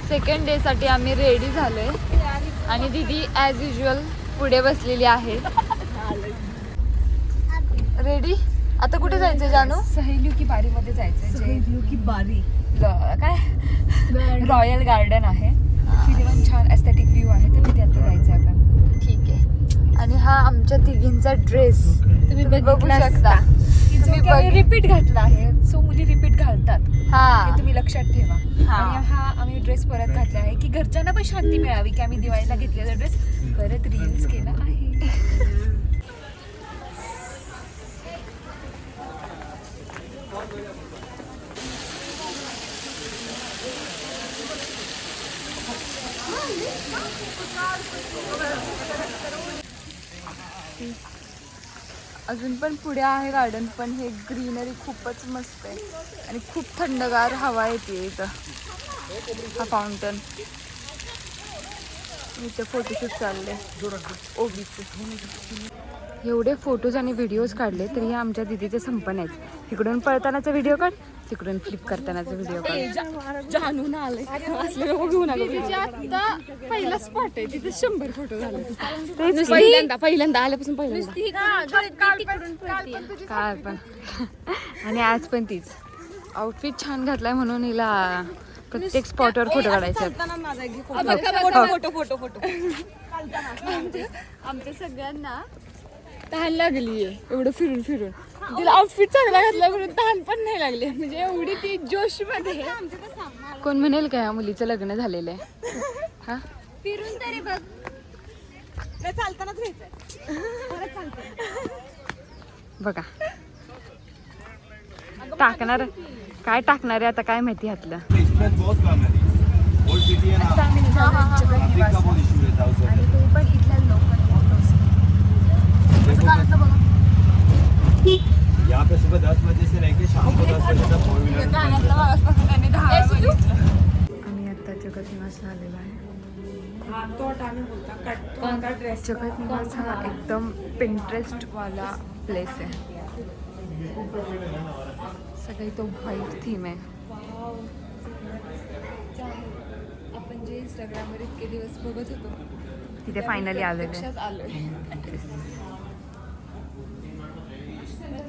Second day साठी आम्ही ready झालोय आणि दीदी ॲज युजल पुढे बसलेली आहे. रेडी. आता कुठे जायचंय जानू? सहेलियों की बारी मध्ये जायचंय. सहेलियों की बारी. काय रॉयल गार्डन आहे. तिथे पण छान एस्थेटिक व्ह्यू आहे, तर तिथे आता जायचंय आपण. ठीक आहे. आणि हा आमच्या तिघींचा ड्रेस तुम्ही बघू शकता. तुम्ही रिपीट घातला आहे, सो मुली रिपीट घालतात. हा हे तुम्ही लक्षात ठेवा. आणि हा आम्ही ड्रेस परत घातला आहे की घरच्यांना पण शांती मिळावी की आम्ही दिवाळीला घेतलेला ड्रेस परत रील्स केला आहे. अजून पण पुढे आहे गार्डन, पण हे ग्रीनरी खूपच मस्त आहे आणि खूप थंडगार हवा येते इथं. हा फाउंटन, इथे फोटोशूट चालले ओबीचे. एवढे फोटोज आणि व्हिडिओज काढले तरी हे आमच्या दीदीचे संपणच. इकडून पळतानाचा व्हिडिओ काढ, तिकडून फ्लिप करतानाचा व्हिडिओ काढ. जानून आले असले घेऊन आलो. आता पहिला स्पॉट आहे तिथे 100 फोटो झाले. पहिल्यांदा आल्यापासून काय पण. आणि आज पण तीच आउटफिट छान घातलाय म्हणून हिला प्रत्येक स्पॉटवर फोटो काढायचे. आमच्या सगळ्यांना तहान लागली आहे एवढं फिरून फिरून. तिला आउटफिट चांगला घातला म्हणून तहान पण नाही लागली. म्हणजे एवढी ती जोश मध्ये. कोण म्हणेल का या मुलीचं लग्न झालेलं आहे? हा फिरून तरी बघ. चालतानाच बघा. टाकणार काय टाकणार आहे आता काय माहिती ह्यातलं. आणि ते पण इथल्या लोकल फोटोज. यहाँ पे सुबह 10 बजे से लेके शाम को 10 बजे तक 4 व्हीलर. आम्ही आता जगत निवासला आलेलो आहे. जगत निवास हा एकदम पिंटरेस्ट वाला प्लेस आहे. सगळी तो व्हाईट थीम आहे. आपण जे इंस्टाग्रामवर इतके दिवस बघत होतो तिथे फायनली आलेलो आहे. लक्षात आलोय.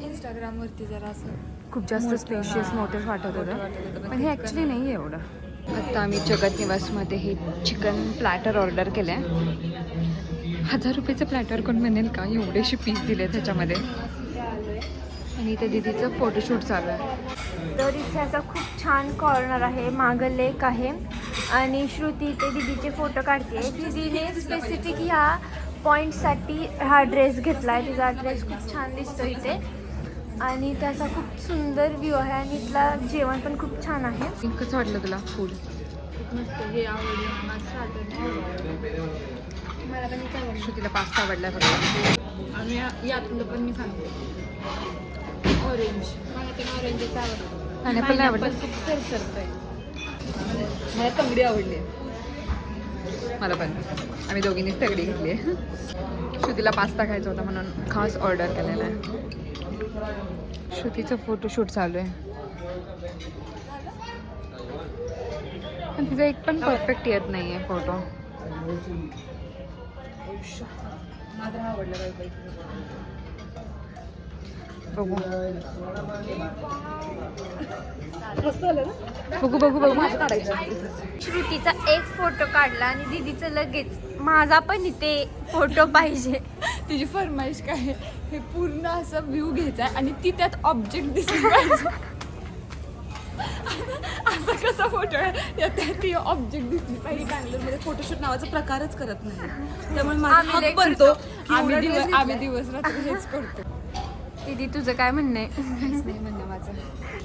इंस्टाग्रामवरती जरा असं खूप जास्त स्पेशियस मोठंच वाटत होतं, पण हे ॲक्च्युली नाही आहे एवढं. आता आम्ही जगत निवासमध्ये हे चिकन प्लॅटर ऑर्डर केलं आहे. 1000 रुपयाचं प्लॅटर कोण म्हणेल का? एवढेशे पीस दिले त्याच्यामध्ये. आणि इथे दीदीचं फोटोशूट चालू आहे. तर इथे असा खूप छान कॉर्नर आहे, मागं लेक आहे आणि श्रुती इथे दीदीचे फोटो काढते. दीदीने स्पेसिफिक ह्या पॉईंटसाठी हा ड्रेस घेतला आहे. तिचा ड्रेस खूप छान दिसतो इथे आणि त्याचा खूप सुंदर व्ह्यू आहे आणि इथला जेवण पण खूप छान आहे. कसं वाटलं तुला फूड? मस्त. हे आवडलं मला पण इथे आवडलं. श्रुतीला पास्ता आवडला फक्त. आणि यातलं पण मी सांगते ऑरेंज. मला ते ऑरेंजच आवडतं. पायनॅपल आवडलं. खूप सरसरतंय. मला तंगडी आवडली. मला पण. आम्ही दोघींनीच तगडी घेतली आहे. श्रुतीला पास्ता खायचा होता म्हणून खास ऑर्डर केलेला आहे. श्रुतीचं फोटोशूट चालू आहे. पण तिचा एक पण परफेक्ट येत नाही आहे फोटो. बघू बघू बघू बघू माझं काढायचं. श्रुतीचा एक फोटो काढला आणि दीदीचं लगेच माझा पण इथे फोटो पाहिजे. तिची फरमाईश काय आहे? हे पूर्ण असं व्ह्यू घ्यायचा आहे आणि ती त्यात ऑब्जेक्ट दिसली पाहिजे. असा कसा फोटो आहे यात ती ऑब्जेक्ट दिसली पाहिजे. बँगलोरमध्ये फोटोशूट नावाचा प्रकारच करत नाही, त्यामुळे माझा हक बनतो. आम्ही दिवस रात्र हेच करतो. दीदी तुझं काय म्हणणं आहे? काहीच नाही म्हणणं माझं.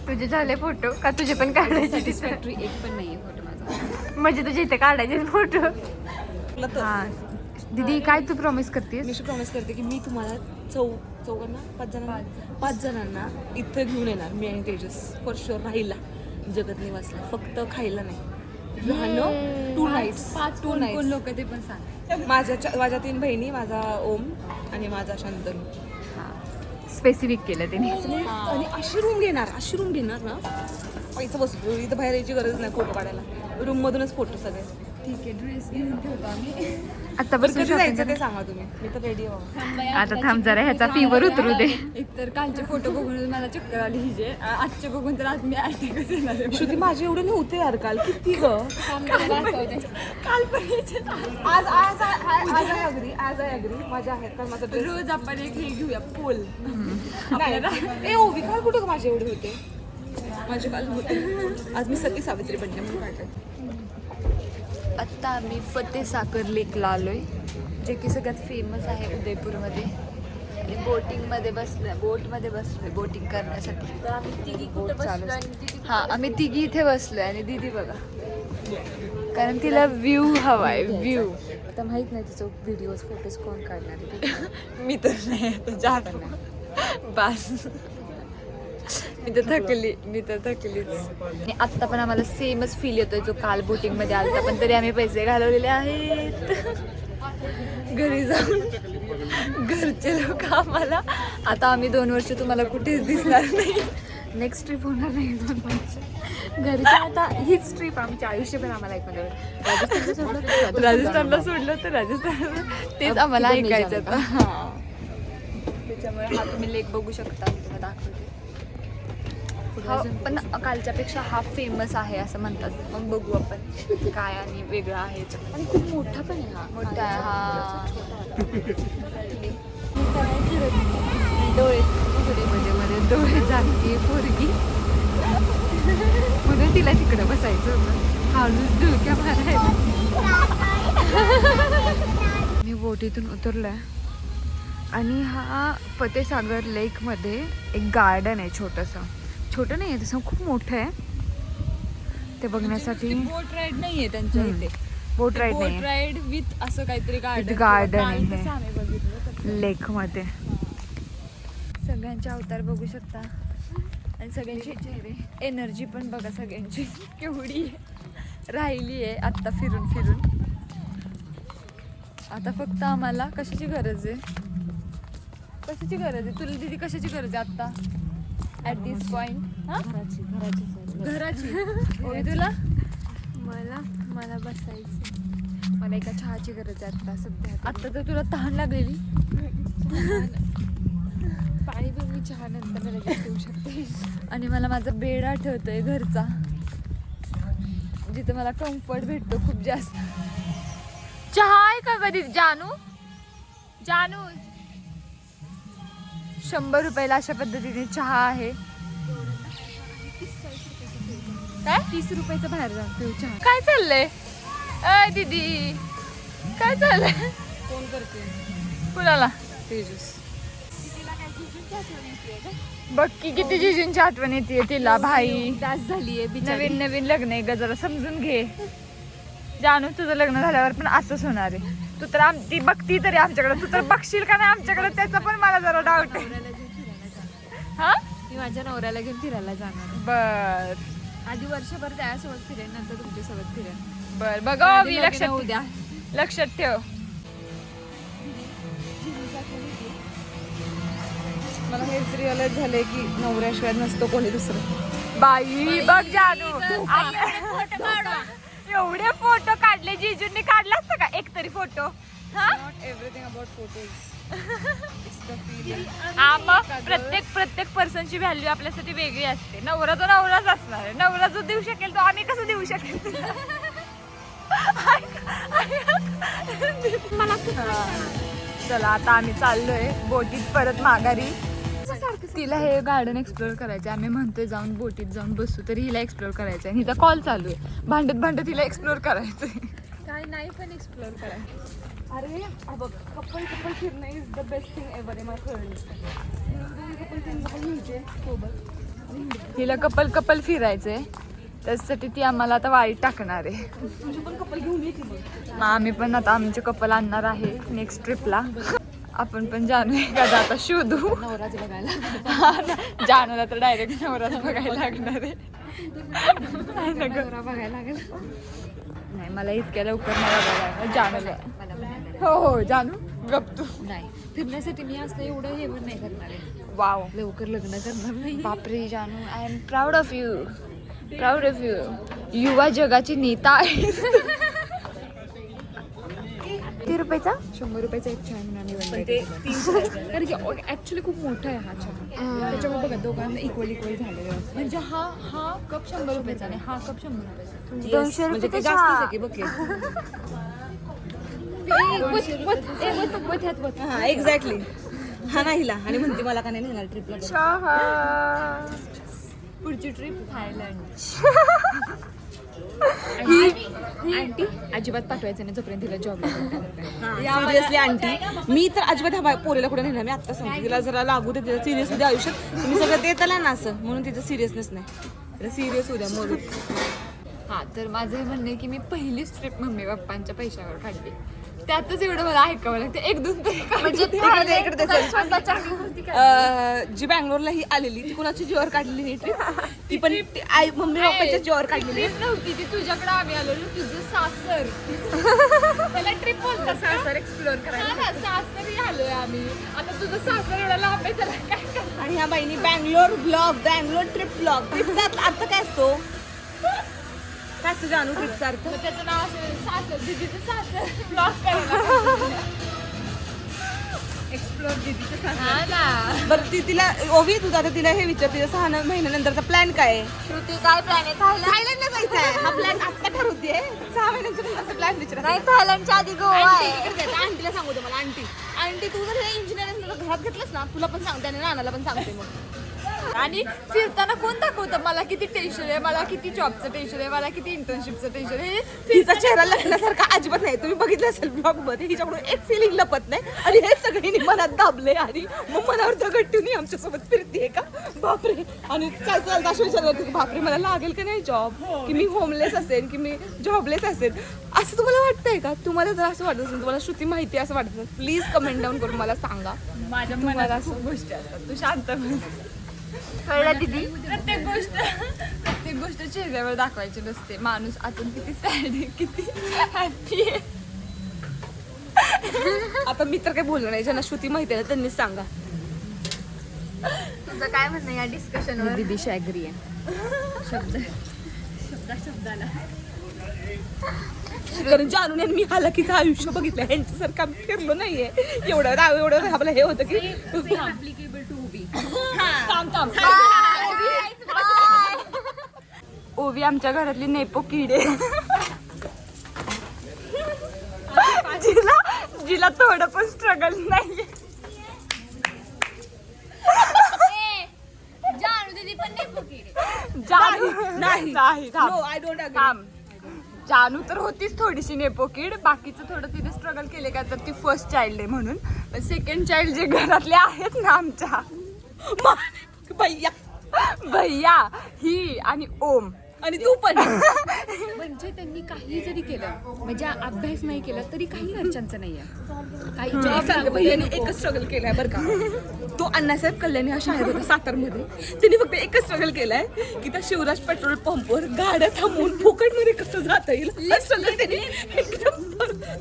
तुझे झाले फोटो का तुझे पण काढायचे? सॅटिस्फॅक्टरी एक पण नाही आहे फोटो माझा. म्हणजे तुझे इथे काढायचे फोटो. हां दीदी काय तू प्रॉमिस करतेस? मी प्रॉमिस करते की मी तुम्हाला चौघांना 5 जणांना इथं घेऊन येणार. मी आणि तेजस फॉर शुअर राहिला जगत निवासला, फक्त खायला नाही. राहणं 2 नाईट्स. 2 नाईट्स. लोक ते पण सांग. माझ्या 3 बहिणी, माझा ओम आणि माझा शांतनू. स्पेसिफिक केलं त्यांनी. आणि अशी रूम घेणार ना पैसा बसतो. इथं बाहेर यायची गरज नाही फोटो काढायला. रूम मधूनच फोटो सगळे. ठीक आहे, ड्रेस घेऊन ठेवतो आम्ही. आतापासून कधी shopping जायचं ते सांगा तुम्ही, मी तर रेडी आहे. आता थांब जरा ह्याचा फीवर उतरू दे. एकतर कालचे फोटो बघून मला चक्कर आली हिजे, आजचे बघून तर आज मी अटॅकच येणार आहे. श्रुती माझे एवढे नव्हते यार काल, किती ग. काल पण हिचे आज आज आज आय अग्री माझ्या आहेत कारण माझा ड्रेस रोज आपण एक हे घेऊया पोल. नाही. ए ओवी काल कुठे माझे एवढे होते, माझे काल होते. आज मी सती सावित्री बनले म्हणून काढले. आत्ता आम्ही फतेह सागर लेकला आलोय, जे की सगळ्यात फेमस आहे उदयपूरमध्ये. आणि बोटमध्ये बसलोय बोटिंग करण्यासाठी. बोट चालू आहे. हा, आम्ही तिघी इथे बसलोय आणि दीदी बघा, कारण तिला व्ह्यू हवाय, व्ह्यू. आता माहित नाही तिचं व्हिडिओज फोटोज कोण काढणार आहे. मी तर नाही बस, मी तर थकलीच. आणि आत्ता पण आम्हाला सेमच फील येतोय जो काल बोटिंगमध्ये आलता, पण तरी आम्ही पैसे घालवलेले आहेत. घरी जाऊन घरचे लोक आम्हाला, आता आम्ही 2 वर्ष तुम्हाला कुठेच दिसणार नाही. नेक्स्ट ट्रिप होणार नाही 2 वर्ष. घरच्या आता हीच ट्रिप आमच्या आयुष्यभर आम्हाला ऐकून राजस्थानला सोडलं तर राजस्थानला तेच आम्हाला ऐकायचं होतं. हां, त्याच्यामुळे हा तुम्ही लेक बघू शकता, तुम्हाला दाखवते. हा पण कालच्यापेक्षा हा फेमस आहे असं म्हणतात. मग बघू आपण काय आणि वेगळं आहे. आणि खूप मोठा पण आहे हा, मोठा आहे हा. डोळे मध्ये डोळे जाते पोरगी म्हणून तिला तिकडं बसायचं होतं. हळूच डुलक्या मारायला. मी बोटीतून उतरलोय आणि हा फतेह सागर लेकमध्ये एक गार्डन आहे छोटं नाही आहे तसं, खूप मोठं आहे ते बघण्यासाठी. बोट राईड नाहीये त्यांच्या इथे. बोट राईड बोट नाही राईड विथ असं काहीतरी गार्डन आहे आम्ही बघितलं. लेकमध्ये. सगळ्यांचे अवतार बघू शकता आणि सगळ्यांची एनर्जी पण बघा सगळ्यांची केवढी राहिली आहे आत्ता फिरून. आता फक्त आम्हाला कशाची गरज आहे तुला दीदी, कशाची गरज आहे आत्ता ॲट दिस पॉइंट? घराची. होय तुला? मला बसायचं. मला एका चहाची गरज आहे आत्ता सध्या. आत्ता तर तुला तहान लागलेली. पाणी पण मी चहा नंतर लगेच देऊ शकते. आणि मला माझा बेड आठवतोय घरचा, जिथे मला कम्फर्ट भेटतो खूप जास्त. चहा आहे का कधी? जानू 100 रुपयाला अशा पद्धतीने चहा आहे. काय 30 रुपयाचं बाहेर जातो चहा. काय चाललंय दीदी, काय चाललंय? कोण करते? कुणाला? तेजस. बघ की किती जिजूंची आठवण येते तिला. भाई दास झालीये बिचारी. नवीन लग्न आहे ग, जरा समजून घे. जानू तुझं लग्न झाल्यावर पण असंच होणार आहे. तू तर ती बघती तरी आमच्याकडे, तू तर बघशील का नाही आमच्याकडे त्याचा पण मला जरा डाऊट आहे. हा, मी माझ्या नवऱ्याला घेऊन फिरायला जाणार. बर आधी वर्षभर त्यासोबत फिरेन, नंतर तुमच्यासोबत फिरेन. बर बघा मी उद्या लक्षात ठेव. मला हेच रिअलाइज झालंय की नवऱ्याशिवाय नसतो कोणी दुसरं. बाई बघ जानू, एवढे फोटो काढले जिजूंनी. काढला असता का एक तरी photo? Not everything about photos. प्रत्येक पर्सनची व्हॅल्यू आपल्यासाठी वेगळी असते. नवरा तो नवराच असणार आहे. नवरा जो देऊ शकेल तो आम्ही कसं देऊ शकेल? चला आता आम्ही चाललोय बोटीत परत माघारी. तिला हे गार्डन एक्सप्लोर करायचं, आम्ही म्हणतोय जाऊन बोटीत जाऊन बसू, तरी हिला एक्सप्लोर करायचं आहे. हिचा कॉल चालू आहे, भांडत हिला एक्सप्लोर करायचंय. काय नाही पण एक्सप्लोर करा. अरे बघ, कपल फिरणं is the best thing ever in my friends. हिला कपल फिरायचंय, त्याच्यासाठी ती आम्हाला आता वाळीत टाकणार आहे. पण कपल घेऊन येते मग. आम्ही पण आता आमचे कपल आणणार आहे नेक्स्ट ट्रिपला. आपण पण जानू एखादा आता शोधू. नवराच बघायला. जानूला तर डायरेक्ट नवराच बघायला लागणार आहे. नवरा बघायला लागेल. नाही, मला इतक्या लवकर नाही बघायला जानूला. हो जानू गप तू. नाही, फिरण्यासाठी मी असं एवढं हे पण नाही करणार आहे. वाव, लवकर लग्न करणार नाही. बापरे जानू, I am proud of you. Proud of you. युवा जगाची नेता आहे. किती रुपयाचा? 100 रुपयाचा एक चहा म्हणून आम्ही पण बनवायचं. ते 3 कारण की ऍक्च्युली खूप मोठा आहे हा चहा. त्याच्यामुळे बघा दोघांना इक्वल झालेलं आहे. म्हणजे हा कप 100 रुपयाचा आणि हा कप 100 रुपयाचा. 200 म्हणजे ते रुपयाचा जास्तच चहा. आहे की बघ की. हा एक्झॅक्टली. हा नाही हिला आणि म्हणते मला का नाही नेणार ट्रिपला. चहा. पुढची ट्रिप थायलंड. आंटी अजिबात पाठवायचं नाही जोपर्यंत तिला जॉब सिरियसली आंटी मी तर अजिबात ह्या पोरीला कुठे नेणार. मी आता सांगते तिला जरा लागू दे तिला सिरियस होऊ द्या आयुष्यात. मी सगळं देत आला ना असं म्हणून तिचं सिरियसनेस नाही. तिला सिरियस होऊ द्या मग. हा तर माझं हे म्हणणं आहे की मी पहिलीच ट्रिप मम्मी पप्पांच्या पैशावर काढली. त्यातच एवढं मला ऐकावं लागतं. 1-2 तरी म्हणजे इकडे जी बँगलोरला ही आलेली ती कुणाची जीवावर काढलेली नाही ट्रिप. ती पण आई मम्मी पप्पाच्या जीवावर काढलेली. ट्रिप नव्हती ती तुझ्याकडे आम्ही आलो तुझं सासर. त्याला ट्रिप बोलतात सासर एक्सप्लोर करायला. सासरी आलोय आम्ही. आता तुझं सासर एवढं लांब आहे त्याला काय करणार. आणि ह्या बाईनी Bangalore blog Bangalore trip blog. ट्रिपचा अर्थ काय असतो? काय असतो जानू ट्रिपचा अर्थ? मग त्याचं नाव असेल सासर दीदीचं सासर ब्लॉग करायला. एक्सप्लोर दीदीचं सासर. हा ना. बरं तिला ओवी तू आता तिला हे विचार तिला 6 महिन्यानंतरचा प्लॅन काय आहे? श्रुती काय प्लॅन आहे? थायलंडला जायचं आहे. हा प्लॅन आत्ता ठरवते. 6 महिन्यांचा प्लॅन विचार. नाही, थायलंडच्या आधी गोवा आहे. आंटीला सांगू दे मला. आंटी तू जर हे इंजिनिअरिंग घरात घेतलंस ना तुला पण सांगते आणि नानाला पण सांगते मग. आणि फिरताना कोण दाखवतं मला किती टेन्शन आहे, मला किती जॉबचं टेन्शन आहे, मला किती इंटर्नशिपचं टेन्शन आहे. तिचा चेहरा लपण्यासारखा अजिबात नाही. तुम्ही बघितलं असेल ब्लॉग मध्ये हिच्याकडून एक फिलिंग लपत नाही आणि हे सगळ्यांनी मनात दाबले आणि मग मनावर दगड ठेवून आमच्यासोबत फिरतीये का बापरे. आणि चालता अशी विचार करते की बापरे मला लागेल का नाही जॉब, की मी होमलेस असेल की मी जॉबलेस असेल. असं तुम्हाला वाटतंय का? तुम्हाला जर असं वाटत असेल तुम्हाला श्रुती माहिती असं वाटत असेल प्लीज कमेंट डाऊन करून मला सांगा. माझ्या मनात असं गोष्टी असतात. तू शांत बस. कळलं दीदी? प्रत्येक गोष्ट चेहऱ्यावर दाखवायची नसते. माणूस आतून किती सॅड आहे किती हॅपी आहे. आता मी तर काही बोललो नाही. ज्यांना श्रुती माहिती आहे ना त्यांनीच सांगा. तुझं काय म्हणणं या डिस्कशनवर? दीदीशी ॲग्री आहे. शब्दाला कारण जानून आणि मी हालाकीचं आयुष्य बघितलं. ह्यांच्यासारखं आम्ही फिरलो नाहीये. एवढं आपलं हे होतं की ॲप्लिकेबल टू बी. ओवी आमच्या घरातली नेपो किडे. जिला थोडं पण स्ट्रगल नाहीये. नाही नो आय डोंट थांब. जानू तर होतीच थोडीशी नेपोकीड. बाकीचं थोडं तिने स्ट्रगल केले का तर ती फर्स्ट चाइल्ड आहे म्हणून. पण सेकंड चाइल्ड जे घरातले आहेत ना आमच्या भैया ही आणि ओम आणि तू पण म्हणजे त्यांनी काही जरी केलं म्हणजे अभ्यास नाही केला तरी काही अडचणचं नाहीये. काही भैयाने एकच स्ट्रगल केलाय बरं का. तो अण्णासाहेब कल्याणी हा शाळेत होता सातारमध्ये. त्यांनी फक्त एकच स्ट्रगल केलाय की त्या शिवराज पेट्रोल पंपवर गाड्या थांबवून फुकटमध्ये कसं जाता येईल हा स्ट्रगल त्यांनी एकदम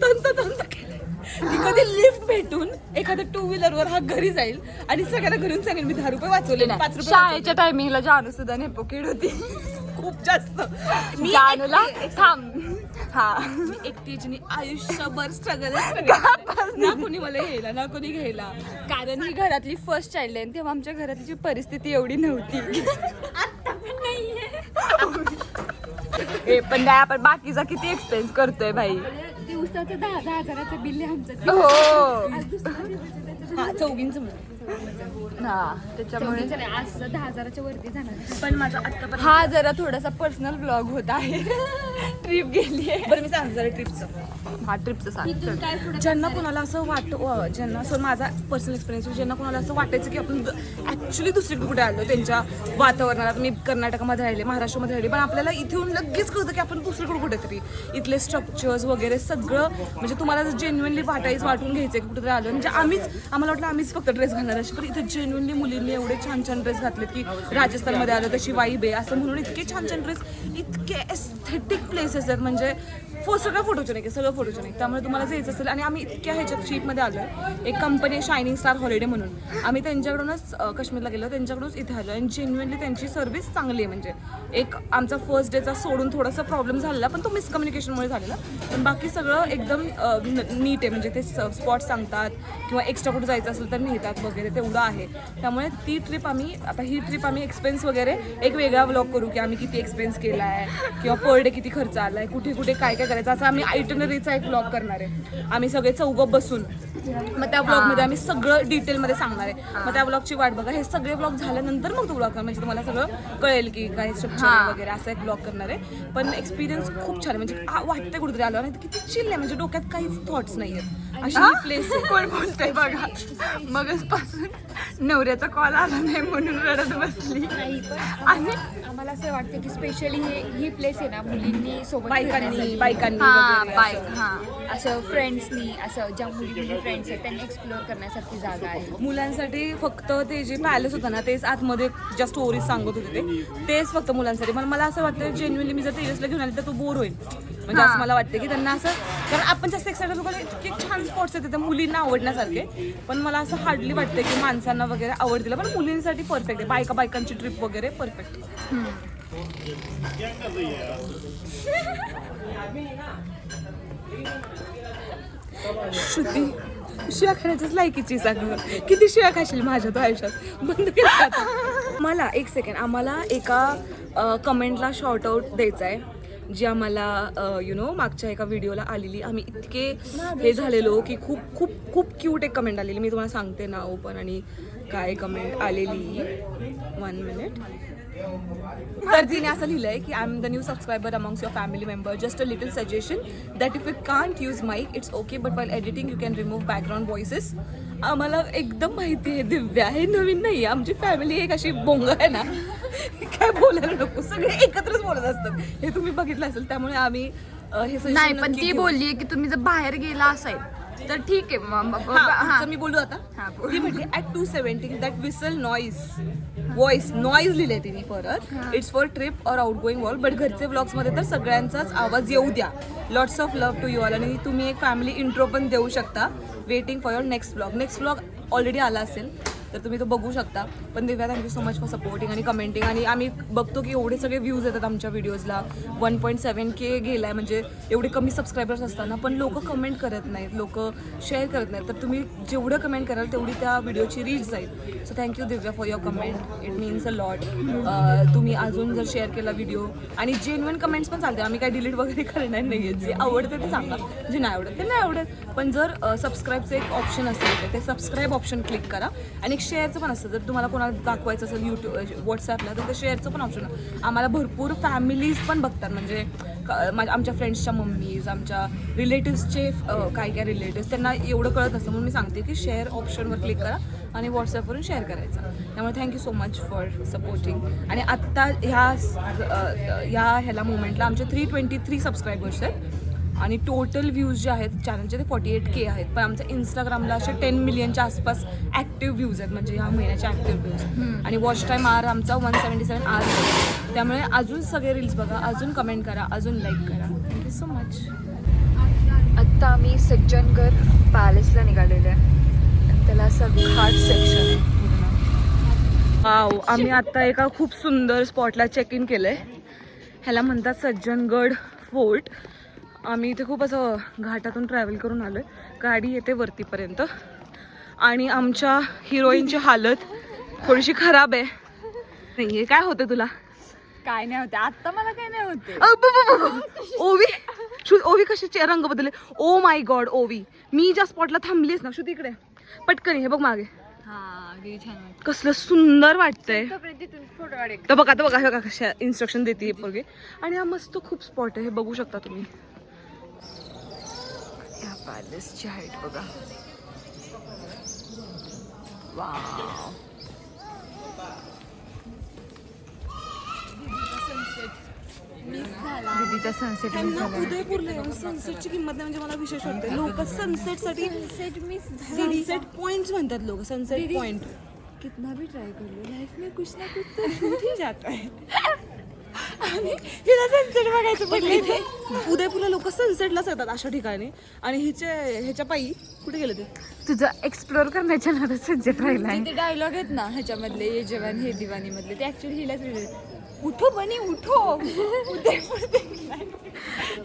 तंत केलाय. की कधी लिफ्ट भेटून एखाद्या 2 व्हीलरवर हा घरी जाईल आणि सगळ्यांना घरून सांगेल मी 10 रुपये वाचवले 5 रुपये शाळेच्या टायमिंगला जानू सुद्धा नेपोकीड होती. खूप जास्त. मी जानूला थांब. हा एकटीची आयुष्यभर स्ट्रगल ना कोणी मला घ्यायला ना कोणी घ्यायला. कारण ही घरातली फर्स्ट चाइल्ड आहे तेव्हा आमच्या घराची परिस्थिती एवढी नव्हती. पण नाही आपण बाकीचा किती एक्सपेन्स करतोय भाई. दिवसाचं 10,000 बिल आहे आमचं. हा चौघींचं हा त्याच्यामुळे आज 10,000च्या वरती जाणार. पण माझा आत्तापर्यंत हा जरा थोडासा पर्सनल ब्लॉग होत आहे. ट्रिप गेली आहे. बरं मी सांगते जरा ट्रिपचं. हा ट्रिपचं सांग. ज्यांना कोणाला असं ज्यांना असं माझा पर्सनल एक्सपिरियन्स ज्यांना कोणाला असं वाटायचं की आपण ऍक्च्युली दुसरीकडे कुठे आलो त्यांच्या वातावरणात. मी कर्नाटकामध्ये राहिले महाराष्ट्रामध्ये राहिले पण आपल्याला इथे येऊन लगेच कळतं की आपण दुसरीकडे कुठेतरी इथले स्ट्रक्चर्स वगैरे सगळं म्हणजे तुम्हाला जेन्युइनली वाटून घ्यायचं की कुठेतरी आलो. म्हणजे आम्हाला वाटलं आम्हीच फक्त ड्रेस घालणार अशी, पण इथे जेन्युअनली मुलींनी एवढे छान छान ड्रेस घातलेत की राजस्थानमध्ये आलं तशी वाईब आहे असं म्हणून इतके छान छान ड्रेस, इतके एस्थेटिक प्लेसेस आहेत म्हणजे सगळं फोटोजेनिक आहे, सगळं फोटोजेनिक. त्यामुळे तुम्हाला जे यायचं असेल, आणि आम्ही इतक्या ह्याच्यात शिपमध्ये आलो आहे. एक कंपनी आहे शायनिंग स्टार हॉलिडे म्हणून, आम्ही त्यांच्याकडूनच काश्मीरला गेलो, त्यांच्याकडूनच इथे आलो आणि जेन्युअनली त्यांची सर्व्हिस चांगली आहे. म्हणजे एक आमचा फर्स्ट डेचा सोडून थोडासा प्रॉब्लेम झालेला, पण तो मिसकम्युनिकेशनमुळे झालेला, पण बाकी सगळं एकदम नीट आहे. म्हणजे ते स्पॉट सांगतात किंवा एक्स्ट्रा कुठे जायचं असेल तर नेतात वगैरे, तेवढं आहे. त्यामुळे ती ट्रिप आम्ही एक्सपेन्स वगैरे एक वेगळा व्लॉग करू की आम्ही किती एक्सपेन्स केला आहे किंवा पर डे किती खर्च आला आहे, कुठे कुठे काय काय करायचं, असं आम्ही आयटनरीचा एक व्लॉग करणार आहे. आम्ही सगळे चौघं बसून, मग त्या ब्लॉगमध्ये आम्ही सगळं डिटेलमध्ये सांगणार आहे. मग त्या ब्लॉगची वाट बघा. हे सगळे ब्लॉग झाल्यानंतर मग तो ब्लॉग करणार, म्हणजे तुम्हाला सगळं कळेल की काय स्ट्रक्चर वगैरे, असं एक ब्लॉग करणार आहे. पण एक्सपिरियन्स खूप छान आहे, म्हणजे वाटतं कुठेतरी आलो आणि किती चिल आहे, म्हणजे डोक्यात काहीच थॉट्स नाही आहेत, अशी प्लेस आहे. कोण बोलतंय बघा, मगच पासून नवऱ्याचा कॉल आला नाही म्हणून रडत बसली. आणि आम्हाला असं वाटतं की स्पेशली ही प्लेस आहे ना मुलींनी सोबत बायकांनी बाईक असं फ्रेंड्सनी, असं ज्या मुली फ्रेंड्स आहेत त्यांनी एक्सप्लोअर करण्यासारखी जागा आहे. मुलांसाठी फक्त ते जे पॅलेस होतं ना, तेच आतमध्ये ज्या स्टोरीज सांगत होते तेच फक्त मुलांसाठी. मला असं वाटतं जेन्युअनली मी जर तेजसला घेऊन आले तर तो बोर होईल. म्हणजे असं मला वाटतं की त्यांना असं, कारण आपण जास्त एक्साइटेड लोकांना इतके छान स्पॉट्स आहेत तिथे मुलींना आवडण्यासारखे, पण मला असं हार्डली वाटतं की माणसांना वगैरे आवडतील, पण मुलींसाठी परफेक्ट आहे. बायकांची ट्रिप वगैरे परफेक्ट. श्रुती शिव्या खाण्याच्याच लायकीची सांग, किती शिव्या खाशील माझ्या तो आयुष्यात, बंद केलं. मला एक सेकंड, आम्हाला एका कमेंटला शॉर्ट आउट द्यायचा आहे, जी आम्हाला मागच्या एका व्हिडिओला आलेली. आम्ही इतके हे झालेलो की खूप खूप खूप क्यूट एक कमेंट आलेली. मी तुम्हाला सांगते नाव पण आणि काय कमेंट आलेली. 1 मिनिट. तर तिने असं लिहिलंय की I am the new subscriber amongst your family member, just a little suggestion that if you can't use mic it's okay, but while editing you can remove background voices. आम्हाला एकदम माहिती आहे दिव्या, हे नवीन नाही आहे. आमची फॅमिली एक अशी बोंग आहे ना, काय बोलायला नको, सगळे एकत्रच बोलत असतात, हे तुम्ही बघितलं असेल. त्यामुळे आम्ही हे suggestion नाही, पण नक्की ती घेऊ. बोलली की तुम्ही जर बाहेर गेला असाल तर ठीक आहे. पुढचं मी बोलू आता. ती म्हटली ॲट 270 दॅट विसल व्हॉइस लिहिले तिने परत. It's for trip or out going wall, but घरचे व्लॉग्समध्ये तर सगळ्यांचाच आवाज येऊ द्या. Lots of love to you all. आणि तुम्ही एक फॅमिली इंट्रो पण देऊ शकता. Waiting for your next vlog already आला असेल तर तुम्ही तो बघू शकता. पण Divya, thank you so much for supporting आणि कमेंटिंग. आणि आम्ही बघतो की एवढे सगळे व्ह्यूज येतात आमच्या व्हिडिओजला. 1.7K गेला आहे, म्हणजे एवढे कमी सबस्क्रायबर्स असताना पण लोक कमेंट करत नाहीत, लोक शेअर करत नाहीत. तर तुम्ही जेवढं कमेंट कराल तेवढी त्या व्हिडिओची रीच जाईल. So thank you Divya for your comment, it means a lot. तुम्ही अजून जर शेअर केला व्हिडिओ, आणि जेन्युइन कमेंट्स पण चालते, आम्ही काय डिलीट वगैरे करणार नाही आहे. जे आवडतं ते सांगा, जे नाही आवडत ते नाही आवडत. पण जर सबस्क्राईबचं एक ऑप्शन असेल तर ते सबस्क्राईब ऑप्शन क्लिक करा. आणि शेअरचं पण असतं, जर तुम्हाला कोणाला दाखवायचं असेल यूट्यूब व्हॉट्सॲपला तर ते शेअरचं पण ऑप्शन आहे. आम्हाला भरपूर फॅमिलीज पण बघतात, म्हणजे आमच्या फ्रेंड्सच्या मम्मीज, आमच्या रिलेटिव्सचे काय रिलेटिव्स, त्यांना एवढं कळत असतं. म्हणून मी सांगते की शेअर ऑप्शनवर क्लिक करा आणि व्हॉट्सॲपवरून शेअर करायचं. त्यामुळे thank you so much for supporting. आणि आत्ता ह्याला मोमेंटला आमचे 323 सबस्क्रायबर्स आहेत आणि टोटल व्ह्यूज जे आहेत चॅनलचे ते 48K आहेत. पण आमच्या इंस्टाग्रामला असे 10 मिलियनच्या आसपास ॲक्टिव्ह व्ह्यूज आहेत, म्हणजे ह्या महिन्याचे ॲक्टिव्ह व्ह्यूज. आणि वॉच टाईम आमचा 177 hours. त्यामुळे अजून सगळे रील्स बघा, अजून कमेंट करा, अजून लाईक करा. Thank you so much. आत्ता आम्ही सज्जनगड पॅलेसला निघालेलो आहे आणि त्याला असं घाट सेक्शन आहे पूर्ण. वाव, आम्ही आता एका खूप सुंदर स्पॉटला चेक इन केलंय. ह्याला म्हणतात सज्जनगड फोर्ट. आम्ही इथे खूप असं घाटातून ट्रॅव्हल करून आलो आहे. गाडी येते वरतीपर्यंत आणि आमच्या हिरोईनची हालत थोडीशी खराब आहे. नाही, काय होतं तुला? काय नाही होते आत्ता, मला काय नाही होते. ओवी कशाचे रंग बदलले. ओ माय गॉड ओवी, मी ज्या स्पॉटला थांबलीस ना श्रुती, इकडे पटकन हे बघ मागे, कसलं सुंदर वाटतंय. तर बघा कशा इन्स्ट्रक्शन देते पोरगे. आणि हा मस्त खूप स्पॉट आहे, हे बघू शकता तुम्ही. या पॅलेसची हाईट बघा. वाव, दीदीचा सनसेट मिस त्यांना झाला. उदयपूरला येऊन सनसेटची किंमत नाही म्हणजे मला विशेष वाटते. लोक सनसेटसाठी सनसेट पॉइंट म्हणतात लोक. सनसेट पॉइंट कितना भी ट्राई कर लो लाइफ में कुछ ना कुछ तो छूट ही जाता है. आणि हिला सनसेट बघायचं पडले ते. उदयपूरला लोक सनसेटलाच येतात अशा ठिकाणी. आणि ह्याच्या पायी कुठे गेले ते? तुझं एक्सप्लोर करण्याच्या नादात सनसेट राहिला ते डायलॉग आहेत ना ह्याच्यामधले ये जवान हे दिवानी मधले ते ऍक्च्युअली हिलाच रिलेटेड. उठो बनी उठो उदयपूर देखना है.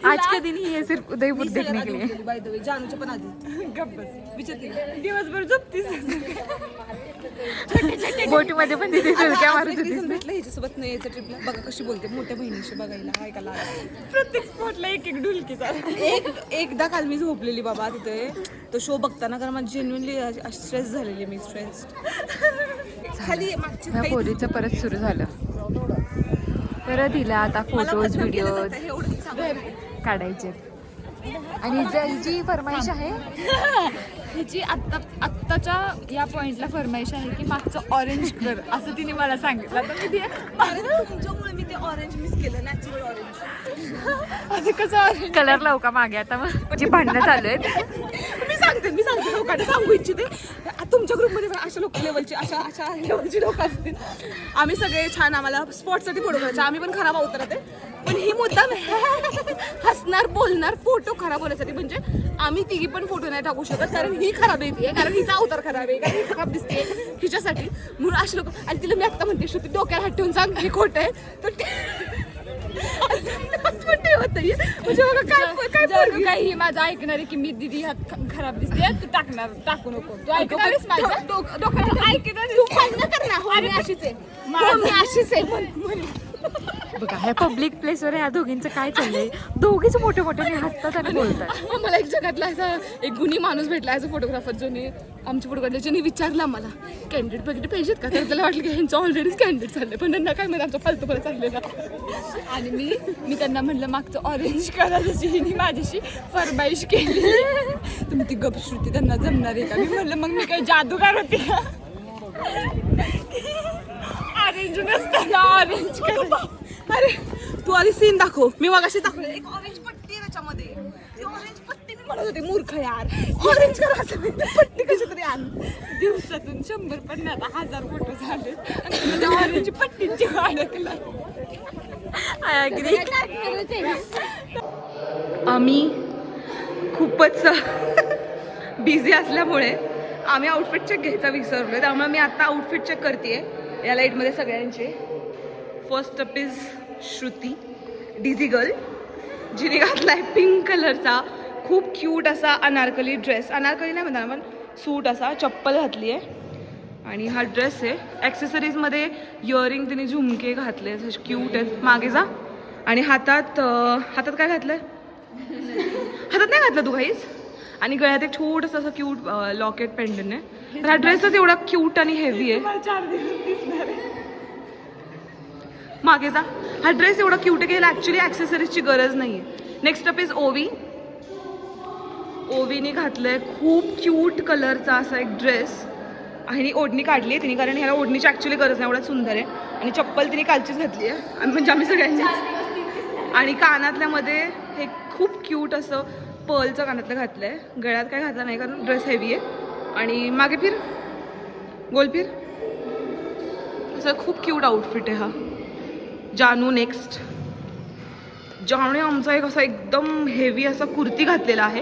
आज के दिन ही ये सिर्फ उदयपुर देखने के लिए. बाय द वे जानूच्या पण आधी गप्प बस. विचारते दिवसभर झोपतीस. बोटीमध्ये पण तिथे फिरक्या मारत होतीस. भेटलं ह्याच्यासोबत नाही यायचं ट्रिपला. बघा कशी बोलते मोठ्या बहिणीशी बघायला ऐकायला. प्रत्येक स्पॉटला एक एक ढुलकी चालू. एकदा काल मी झोपलेली बाबा तिथे तो शो बघताना, कारण माझी जेन्युअनली स्ट्रेस झालेली. मी स्ट्रेस खाली मागची ह्या पोरीचं परत सुरू झालं. परत हिला आता फोटोज व्हिडिओ काढायचे. आणि जी फरमाईश आहे हिची आत्ताच्या या पॉइंटला फरमाईश आहे की मागचं ऑरेंज कर असं तिने मला सांगितलं. तर मी तुमच्यामुळे मी ते ऑरेंज मिस केलं. Natural orange. असं कसं ऑरेंज कलर लावू का मागे आता मग जी भांडणं चालू आहेत. मी सांगते लोकांना सांगू इच्छिते. तुमच्या ग्रुपमध्ये पण अशा लेवलचे अशा लेवलची लोक असतील. आम्ही सगळे छान आम्हाला स्पॉटसाठी फोटो करायचे. आम्ही पण खराब अवतारात आहे. पण ही मुद्दाम हसणार बोलणार फोटो खराब होण्यासाठी. म्हणजे आम्ही तिघी पण फोटो नाही टाकू शकत कारण ही खराब येते, कारण हिचा अवतार खराब आहे, कारण ही खराब दिसते हिच्यासाठी. म्हणून असे लोक. आणि तिला मी आत्ता म्हणते श्रुती डोक्याला हात ठेवून सांग हे खोटं आहे. तर म्हणजे बघा काय जर काही माझं ऐकणार आहे की मी दीदी हात खराब दिसते तू टाकू नको. तू ऐकणारच माझं डोक्याला ऐकणार तू भांडणं कर ना. हो, मी अशीच आहे. हो, मी अशीच आहे. बघा ह्या पब्लिक प्लेसवर ह्या दोघींचं काय चाललंय. दोघीच मोठे मोठ्याने हसतात आणि बोलतात. मला एक जगातला असा एक गुणी माणूस भेटला ॲज अ फोटोग्राफर ज्याने आमचे फोटो काढले. ज्याने विचारला मला कॅन्डिडेट वगैरे पाहिजेत का. तर त्याला वाटलं की ह्यांचं ऑलरेडीच कॅन्डिडेट चाललंय पण त्यांना काय माहिती आमचं फालतूपणा चाललेला. आणि मी त्यांना म्हटलं मागचं ऑरेंज कलरची हिने माझ्याशी फरमाईश केली. तुम्ही ती गपश्रुती त्यांना जमणार आहे का. मी म्हटलं मग मी काय जादूगार होती का. ऑरेंज नसताना ऑरेंज कलर. अरे तू आधी सीन दाखव. मी मगाशी दाखवलं एक ऑरेंज पट्टी आहे त्याच्यामध्ये. ती ऑरेंज पट्टी मी म्हणत होते मूर्ख यार. ऑरेंज कलर असं पट्टी कशी तरी आण. दिवसातून 100-1000 फोटो झाले आणि माझ्या ऑरेंज पट्टींची अडकला. आम्ही खूपच बिझी असल्यामुळे आम्ही आउटफिट चेक घ्यायचा विसरलो. त्यामुळे मी आता आउटफिट चेक करते या लाईटमध्ये सगळ्यांचे. First up is Shruti डिझी girl, जिने घातलाय पिंक कलरचा खूप क्यूट असा अनारकली ड्रेस. अनारकली नाही म्हणतात पण सूट असा. चप्पल घातली आहे आणि हा ड्रेस आहे. ॲक्सेसरीजमध्ये इयरिंग तिने झुमके घातले क्यूट आहेत. मागे जा. आणि हातात काय घातलं आहे. हातात नाही घातलं तू काहीच. आणि गळ्यात एक छोटंसं असं क्यूट लॉकेट पेंडन आहे. तर हा ड्रेसच एवढा क्यूट आणि हेवी आहे. 4 दिवस दिसणार आहे. मागे जा. हा ड्रेस एवढा क्यूट आहे की ॲक्च्युली ॲक्सेसरीजची गरज नाही आहे. नेक्स्ट अप इज ओवी. ओवीने घातलं आहे खूप क्यूट कलरचा असा एक ड्रेस. आणि ओढणी काढली आहे तिने कारण ह्याला ओढणीची ॲक्च्युली गरज नाही. एवढा सुंदर आहे. आणि चप्पल तिने कालचीच घातली आहे आणि म्हणजे आम्ही सगळ्यांनी. आणि कानातल्यामध्ये हे खूप क्यूट असं पर्लचं कानातलं घातलं आहे. गळ्यात काय घातलं नाही कारण ड्रेस हेवी आहे. आणि मागे फिर गोल फिर. असं खूप क्यूट आउटफिट आहे हा. जानू नेक्स्ट. जानूने आमचा एक असा एकदम हेवी असा कुर्ती घातलेला आहे.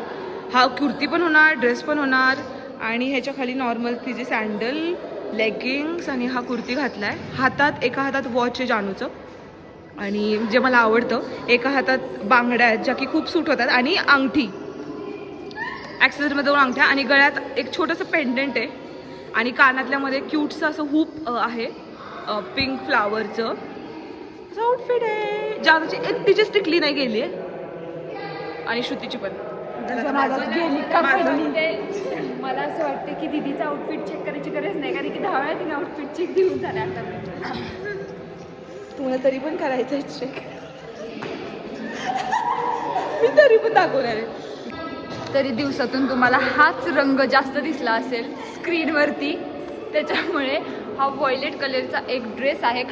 हा कुर्ती पण होणार ड्रेस पण होणार. आणि ह्याच्या खाली नॉर्मल तिचे सँडल लेगिंग्स आणि हा कुर्ती घातला आहे. एका हातात वॉच आहे जानूचं आणि जे मला आवडतं. एका हातात बांगड्या आहेत ज्या की खूप सूट होतात आणि अंगठी ॲक्सेसरीमध्ये 2 अंगठ्या आणि गळ्यात एक छोटंसं पेंडंट आहे. आणि कानातल्यामध्ये क्यूटचं असं हूप आहे पिंक फ्लावरचं. असं आउटफिट आहे. जानूची एकटीची स्टिकली नाही गेली आहे आणि श्रुतीची पण. मला असं वाटतं की दीदीचं आउटफिट चेक करायची गरज नाही कारण की 10 वेळा तिने आउटफिट चेक देऊन झालं आता. तुम्हाला तरी पण करायचं आहे चेक. मी तरी पण दाखवणार आहे. तरी दिवसातून तुम्हाला हाच रंग जास्त दिसला असेल स्क्रीनवरती. त्याच्यामुळे हा व्हायलेट कलरचा एक ड्रेस आहे.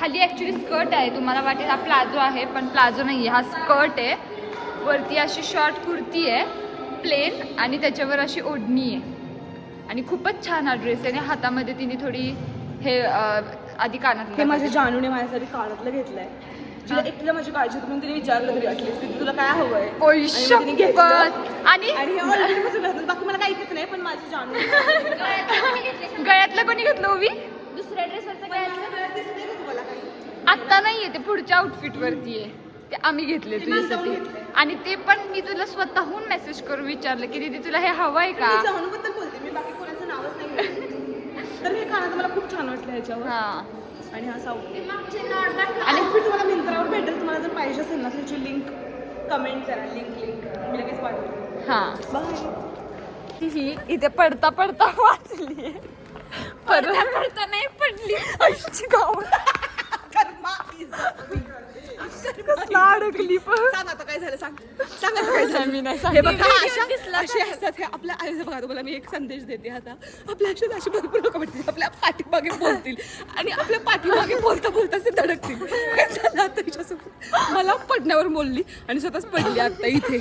खाली ॲक्च्युली स्कर्ट आहे. तुम्हाला वाटेल हा प्लाझो आहे, पण प्लाझो नाही आहे, हा स्कर्ट आहे. वरती अशी शॉर्ट कुर्ती आहे प्लेन आणि त्याच्यावर अशी ओढणी आहे. आणि खूपच छान हा ड्रेस आहे. आणि हातामध्ये तिने थोडी हे आधी हे कानातलं माझ्या जानूने माझ्यासाठी कानातलं घेतलंय. जिला एकटीला माझी काळजी होती म्हणून तिने विचारलं तरी ॲटलीस्ट तुला काय हवंय ओय आणि मग तिने घेतलं. शपथ. आणि आणि हे already माझं घरातून बाकी मला काहीच नाही पण माझी जानू गळ्यातलं कोणी घेतलं ओवी? दुसऱ्या ड्रेसवरचं काय दिसते का तुम्हाला काही? आत्ता नाहीये, ते पुढच्या आउटफिट वरती आहे. ते आम्ही घेतले तुझ्यासाठी. आणि ते पण मी तुला स्वतःहून मेसेज करून विचारलं की दीदी तुला हे हवंय का? मी जानूबद्दल बोलते, मी बाकी कोणाचं नावच नाही घेत. तर हे कानात मला खूप छान वाटलं ह्याच्यावर. हा. आणि हा साऊथ आणि आउटफिट तुम्हाला मिंत्रावर भेटेल. तुम्हाला जर पाहिजे असेल ना त्याची लिंक कमेंट करा. लिंक मी लगेच पाठवते. हा बाय. ही इथे पडता पडता वाचली. पडता नाही पडली. अशी गाव कसला अडकली पण. सांग आता काय झालं, सांग सांग आता काय झालं. मी नाही हे बघा असे असतात हे आपल्या आईचं. बघा तुम्हाला मी एक संदेश देते आता. आपल्या आयुष्यात अशी भरपूर लोक भेटतील आपल्या पाठीमागे बोलतील आणि आपल्या पाठीमागे बोलता बोलता ते धडकतील. काय झालं आता हिच्यासोबत. मला पडण्यावर बोलली आणि स्वतःच पडली आता इथे.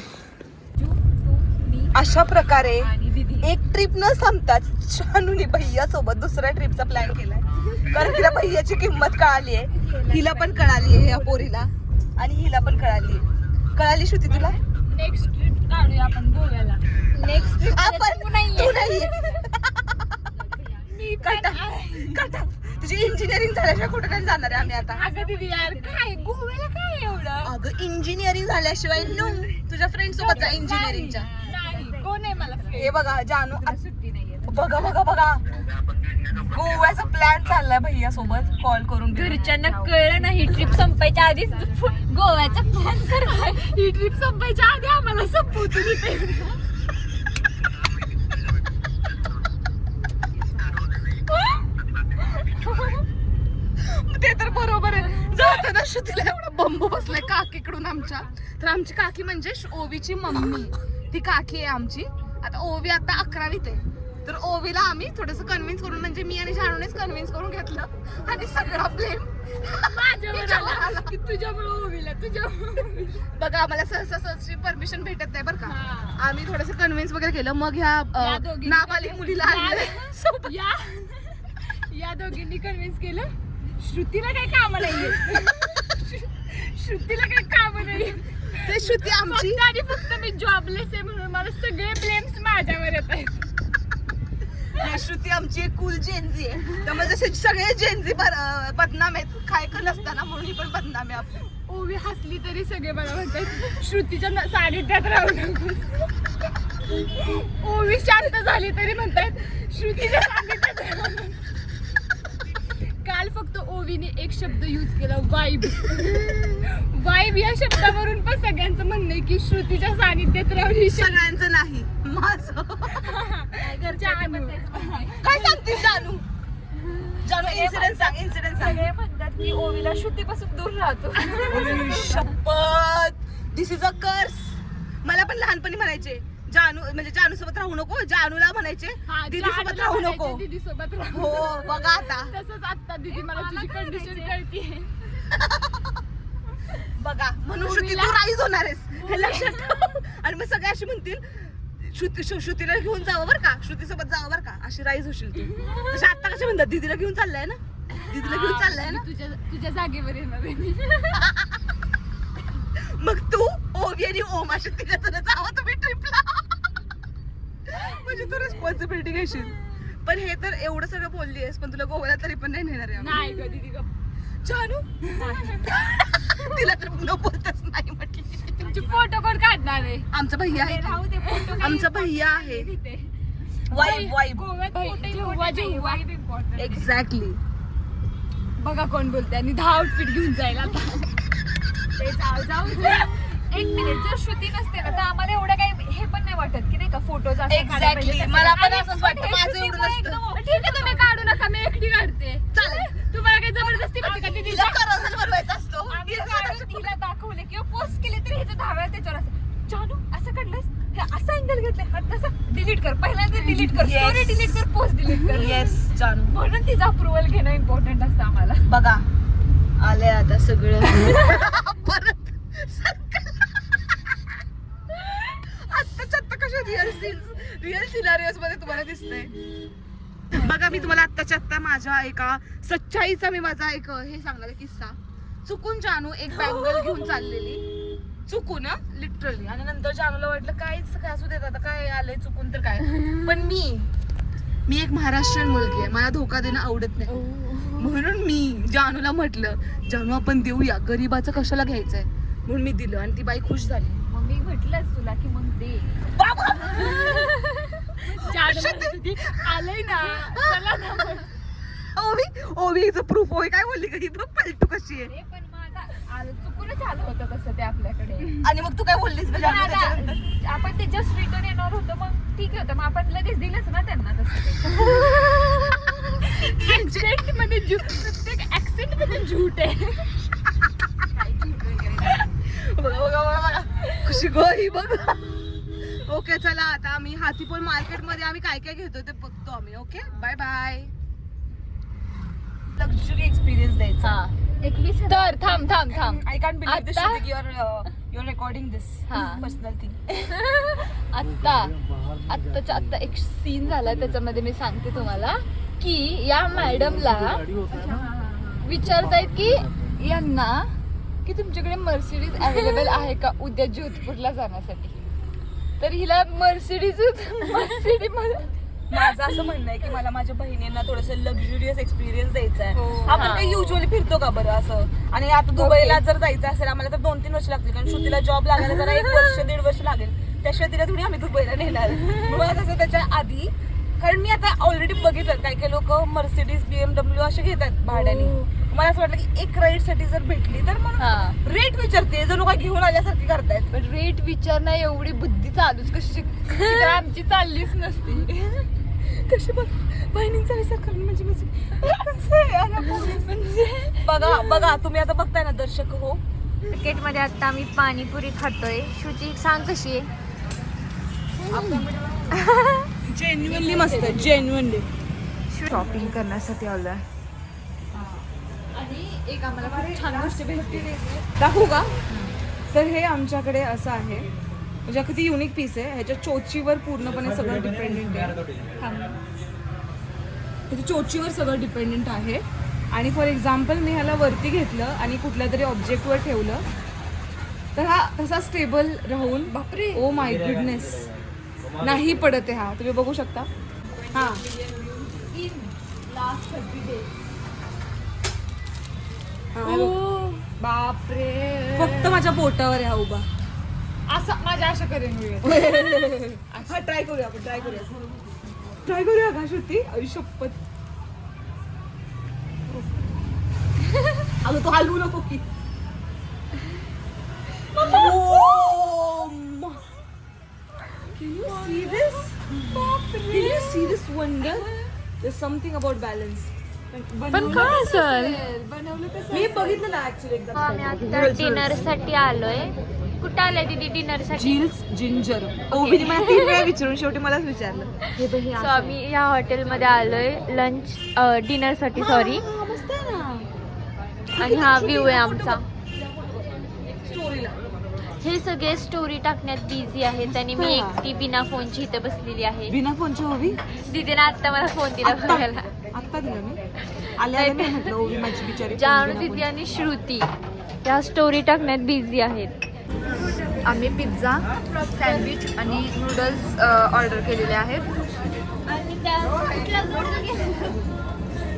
अशा प्रकारे एक ट्रिप न संपताच शानूने भैया सोबत दुसऱ्या ट्रिपचा प्लॅन केलाय. कारण तिला भैयाची किंमत कळाली आहे, हिला पण कळाली आहे, या पोरीला आणि हिला पण कळाली श्रुती तुला. नेक्स्ट ट्रिप काढूया आपण गोव्याला. नेक्स्ट ट्रिप आपण तू नाहीये. कटा तुझी इंजिनिअरिंग झाल्याशिवाय कुठं नाही जाणार आहे आम्ही आता. अगं दीदी यार काय गोव्याला काय एवढं? अगं इंजिनिअरिंग झाल्याशिवाय नो. तुझ्या फ्रेंड सोबत जा इंजिनिअरिंगच्या. नाही कोण आहे मला friend? हे बघा जानू सुट्टी नाहीये. बघा गोव्याचा प्लॅन चाललाय भैया सोबत कॉल करून. घरच्यांना कळलं नाही ट्रिप संपायच्या आधीच गोव्याचा प्लॅन करताय. ही ट्रिप संपायच्या आधी आम्हाला संपवतो इथे. ते तर बरोबर आहे. जाताना श्रुतीला एवढा बंब बसलाय काकीकडून आमच्या. तर आमची काकी म्हणजे ओवीची मम्मी. ती काकी आहे आमची. आता ओवी आता 11वीत आहे. तर ओवीला आम्ही थोडंसं कन्व्हिन्स करून म्हणजे मी आणि शानूनेच कन्व्हिन्स करून घेतलं आणि सगळा ब्लेम माझ्यावर आला. तुझ्यामुळे ओवीला बघा आम्हाला सहसा परमिशन भेटत नाही बरं का. आम्ही थोडंसं कन्व्हिन्स वगैरे केलं. मग ह्या नाबालिग मुलीला आणलं सोबत. या दोघींनी कन्व्हिन्स केलं श्रुतीला काही काम नाहीये. श्रुतीला काही काम नाही. ते श्रुती आमची आणि फक्त मी जॉबलेस आहे म्हणून मला सगळे ब्लेम्स माझ्यावर येत आहेत. श्रुती आमची एक कूल जेनजी आहे. त्यामुळे जसे सगळे जेनजी बदनाम आहेत. काय का नसताना म्हणून ही पण बदनाम आहे आपली. ओवी हसली तरी सगळे मला म्हणतात श्रुतीच्या सानिध्यात राहू नको. ओवी शांत झाली तरी म्हणतात श्रुतीच्या सानिध्यात राहू नको. काल फक्त ओवीने एक शब्द यूज केला वाईब. वाईब या शब्दावरून पण सगळ्यांचं म्हणणं आहे की श्रुतीच्या सानिध्यात राहू. सगळ्यांचं नाही माझं. काय सांगते जानू? इन्सिडेंट सांग. सगळे म्हणतात की ओवीला श्रुतीपासून दूर राहतो. शपथ दिस इज अ कर्स. मला पण लहानपणी म्हणायचे जानू सोबत राहू नको. जानूला म्हणायचे दीदी सोबत राहू नको. दीदी सोबत राहू. हो बघा आता तसंच आता दीदी मला तुझी कंडिशन कळतीये. बघा म्हणून श्रुती तू राईज होणार आहेस हे लक्षात ठेव. आणि मग सगळे अशी म्हणतील श्रुतीला घेऊन जावं बरं का, श्रुती सोबत जावं बरं का, अशी राईज होशील तू. तसे आता कशा म्हणतात दीदीला घेऊन चाललाय ना, दीदीला घेऊन चाललाय ना. तुझ्या जागेवर येणार आहे मी. मग तू ओवी आणि ओम अशी तिघजण जावं तुम्ही ट्रिपला. म्हणजे तू रिस्पॉन्सिबिलिटी घेशील. पण हे तर एवढं सगळं बोलली आहेस पण तुला गोव्याला तरी पण नाही नेणार आहे. नाही ग दीदी ग. जानू तिला तर न बोलतच नाही म्हटली. तुमचे फोटो कोण काढणार आहे? आमचा भैया आहे. राहू दे फोटो. आमचा भैया आहे. वाईब गोव्यात जेव्हा जेव्हा इम्पॉर्टंट. एक्झॅक्टली. बघा कोण बोलते आणि 10 आउटफिट घेऊन जाईल आता. ते जाऊ. एक मिनिट जर श्रुती नसते ना तर आम्हाला एवढं काही हे पण नाही वाटत की नाही का फोटोज एक्झॅक्टली मला पण असंच वाटतं. माझं एवढं नसतं. ठीक आहे तुम्ही काढू नका मी एकटी काढते. चालेल. तुम्हाला काही जबरदस्ती वाटते का दीदी? तिला करायला बनवायचा असतो. आम्ही काढून तिला दाखवले किंवा पोस्ट केले तरी ह्याचं 10 वेळा त्याच्यावर असं जानू असं काढलंस हे असं अँगल घेतलंय हा तसं डिलीट कर. पहिल्यांदा डिलीट कर. Yes. स्टोरी डिलीट कर. पोस्ट डिलीट कर. येस जानू. म्हणून तिचं अप्रुव्हल घेणं इम्पॉर्टंट असतं आम्हाला. बघा आले आता सगळं आत्ताच्या आत्ता कशा रिअल सिनारियोज मध्ये तुम्हाला दिसतंय बघा. मी तुम्हाला आत्ताच्या आत्ता माझ्या एका सच्चाईचा मी माझा एक हे सांगणार किस्सा. चुकून जानू एक बँगल घेऊन चाललेली, चुकून लिटरली, आणि नंतर जानूला वाटलं काहीच काय असू देत, आता काय आलंय चुकून तर काय. पण मी एक महाराष्ट्रीयन मुलगी आहे, मला धोका देणं आवडत नाही. म्हणून मी जानूला म्हटलं, जानू आपण देऊया, गरीबाचं कशाला घ्यायचंय, म्हणून मी दिलं आणि ती बाई खुश झाली. मग मी म्हटलंच तुला की मग दे. आलंय ना, चला ना. ओवीचं प्रूफ होय काय बोलली कधी बघ पलटू कशी आहे. पण मग आता चुकूनच आलं होतं कसं ते आपल्याकडे. आणि मग तू काय बोललीस पण आता आपण ते जस्ट रिटर्न येणार होतं, मग ठीक होतं, मग आपण लगेच दिलंच ना त्यांना तसं. ऍक्सेंट मध्ये प्रत्येक ऍक्सेंट मध्ये झूट आहे. बघा कशी गई बघ. ओके चला आता आम्ही हातीपोल मार्केट मध्ये आम्ही काय काय घेतो ते बघतो आम्ही. Okay bye bye. Luxury experience द्यायचा. 21,000. तर थांब आय कॅन्ट बिलीव्ह दिस आता- युअर रेकॉर्डिंग दिस हा. Personal thing. आत्ताच्या आत्ता एक सीन झाला, त्याच्यामध्ये मी सांगते तुम्हाला की या मॅडमला विचारतायत की यांना की तुमच्याकडे मर्सिडीज अवेलेबल आहे का उद्या जोधपूरला जाण्यासाठी. तर हिला मर्सिडीज माझं असं म्हणणं आहे की मला माझ्या बहिणींना थोडंसं लक्झुरियस एक्सपिरियन्स द्यायचा आहे. आपण हा. काही युजली फिरतो का बरं असं. आणि आता दुबईला जर जायचं असेल आम्हाला तर 2-3 वर्ष लागतील, कारण श्रुतीला जॉब लागायला जरा 1 वर्ष 1.5 वर्ष लागेल. त्याशिवाय तिला थोडी आम्ही दुबईला नेणार. मग कसं त्याच्या आधी, कारण मी आता ऑलरेडी बघितलं काही काही लोक मर्सिडीज BMW असे घेतात भाड्याने. मला असं वाटलं की एक राईड साठी जर भेटली तर मग रेट विचारते, जर लोक घेऊन आल्यासारखी करतायत. पण रेट विचारणं एवढी बुद्धी चालूच कशी आमची चाललीच नसती. कशी बघ बहिणींचा विचार करून म्हणजे बघा तुम्ही आता बघताय ना दर्शक हो. मार्केटमध्ये आता आम्ही पाणीपुरी खातोय. श्रुती सांग कशी आहे. जेन्युअनली मस्त आहे, जेन्युअनली. शॉपिंग करण्यासाठी आलोय आणि एक आम्हाला खूप छान गोष्ट भेटते. दाखवू का. तर हे आमच्याकडे असं आहे, म्हणजे किती युनिक पीस आहे. ह्याच्या चोचीवर पूर्णपणे सगळं डिपेंडेंट आहे. ह्याच्या चोचीवर सगळं डिपेंडेंट आहे. आणि फॉर एक्झाम्पल मी ह्याला वरती घेतलं आणि कुठल्या तरी ऑब्जेक्टवर ठेवलं तर हा तसा स्टेबल राहून, बापरे ओ माय गुडनेस, नाही पडत आहे हा. तुम्ही बघू शकता. हा बापरे, फक्त माझ्या बोटावर आहे हा उभा. असं माझ्या आशा करेन. हा ट्राय करूया आपण, ट्राय करूया का श्रुती. आयुष्यपत अगं तो हलवू नको की. Can you see this? Can you see this wonder? There's something about balance. पण काय असेल मी बघितलं ना ऍक्च्युली एकदा. आम्ही आता डिनर साठी आलोय. कुठं आलंय दीदी डिनर साठी. जील्स जिंजर. ओबीने मला 3 वेळा विचारून शेवटी मलाच विचारलं. सो आम्ही या हॉटेलमध्ये आलोय लंच डिनर साठी. सॉरी. आणि हा व्ह्यू आहे आमचा. स्टोरीला हे सगळे स्टोरी टाकण्यात बिझी आहेत आणि मी एकटी बिना फोनची इथे बसलेली आहे. बिना फोनची ओबी दीदीने आता मला फोन दिला बघायला. आत्ता दिलं मी आल्या मी म्हटलं ओबी माझी बिचारी. जानू दीदी आणि श्रुती या स्टोरी टाकण्यात बिझी आहेत. आम्ही पिझ्झा, सँडविच आणि नूडल्स ऑर्डर केलेले आहेत.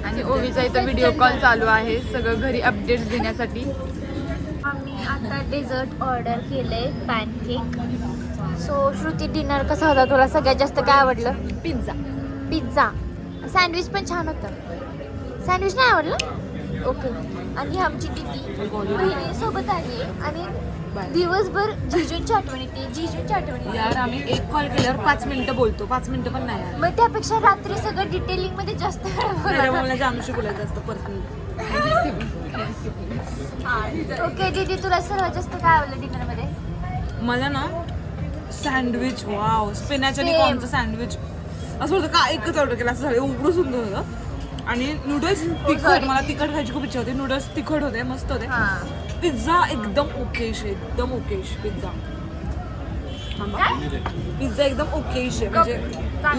आणि ओवीचा इथं व्हिडिओ कॉल चालू आहे सगळं घरी अपडेट्स देण्यासाठी. आम्ही आता डेझर्ट ऑर्डर केलंय पॅनकेक. सो श्रुती डिनर कसा होता तुला सगळ्यात जास्त काय आवडलं. पिझ्झा सँडविच पण छान होतं. सँडविच नाही आवडलं. ओके. आणि आमची दीदी बहिणीसोबत आली आणि दिवसभर जिजूंची आठवण येते. जिजूंची आठवण येते. यार आम्ही एक कॉल केल्यावर 5 मिनिटं बोलतो, 5 मिनिटं पण नाही. मग त्यापेक्षा रात्री सगळं डिटेलिंग मध्ये जास्त वेळ बोला. मला जानूशी बोलायचं असतं पर्सनली. ओके दीदी तुला सर्वात जास्त काय आवडलं डिनर मध्ये. मला ना सँडविच, वाव, स्पिनॅच आणि Same. कॉर्नचं सँडविच असं होतं का एकच ऑर्डर केलं असं झालं. एवढं सुंदर होतं. आणि नूडल्स तिखट, मला तिखट खायची खूप इच्छा होती. नूडल्स तिखट होते, मस्त होते. पिझ्झा एकदम ओकेश आहे, एकदम ओकेश पिझ्झा. पिझ्झा एकदम ओकेश आहे, म्हणजे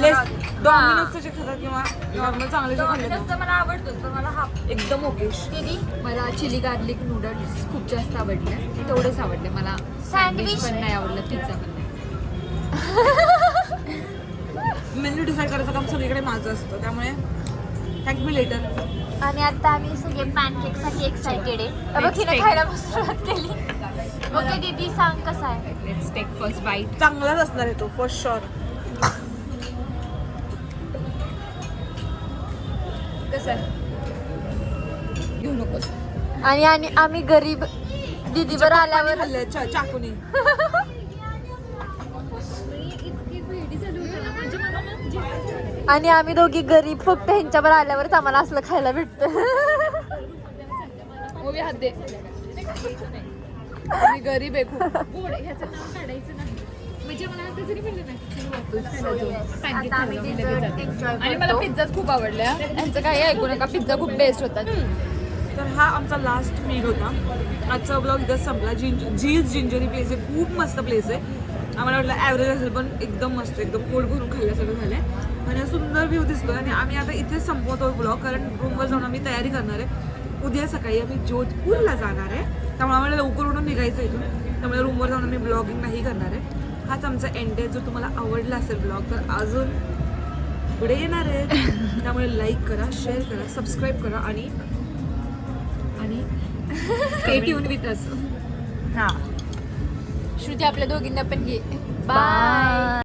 लेस डॉमिनोजचे जे खातात किंवा नॉर्मल चांगले जे खाल्ले मला आवडतो तर मला हा एकदम ओकेश. मला चिली गार्लिक नूडल्स खूप जास्त आवडले, तेवढेच आवडले. मला सँडविच पण नाही आवडलं, पिझ्झा पण नाही. मेन्यू डिसाईड करायचं काम सगळीकडे माझं असतं, त्यामुळे थँक मी लेटर. आणि आता आम्ही सगळे पॅनकेक साठी एक्साइटेड आहे. बघ हिने खायला सुरुवात केली. ओके दीदी सांग कसं आहे. Let's take first bite. चांगलाच असणार आहे तो फर्स्ट शुअर. कसं घेऊ नकोस. आणि आम्ही गरीब दीदीवर आल्यावर खाल्लं चाकूनी. आणि आम्ही दोघी गरीब फक्त ह्यांच्यावर आल्यावरच आम्हाला असलं खायला भेटतं. ओवी हात दे. मी गरीब आहे खूप. म्हणजे मला आता जरी म्हणलं ना आता आम्ही dessert enjoy आणि मला करतो. पिझ्झाच खूप आवडल्या. यांचं काही ऐकू नका, पिझ्झा खूप बेस्ट होता. तर हा आमचा लास्ट मील होता. आजचा ब्लॉग इथंच संपला. झीज जिंजरी प्लेस आहे, खूप मस्त प्लेस आहे. आम्हाला वाटलं ॲव्हरेज असेल, पण एकदम मस्त, एकदम पोट भरून खाल्ल्यासारखं झालं आहे. आणि सुंदर व्ह्यू दिसतोय. आणि आम्ही आता इथेच संपवतो ब्लॉग, कारण रूमवर जाऊन आम्ही तयारी करणार आहे. उद्या सकाळी आम्ही जोधपूरला जाणार आहे, त्यामुळे आम्हाला लवकर उठून निघायचं इथून. त्यामुळे रूमवर जाऊन आम्ही ब्लॉगिंग नाही करणार आहे. हाच आमचा एंड आहे. जर तुम्हाला आवडला असेल ब्लॉग तर अजून पुढे येणार आहे, त्यामुळे लाईक करा, शेअर करा, सबस्क्राईब करा आणि स्टे ट्यून विथ अस. हा श्रुती आपल्या दोघींना पण घे. बाय.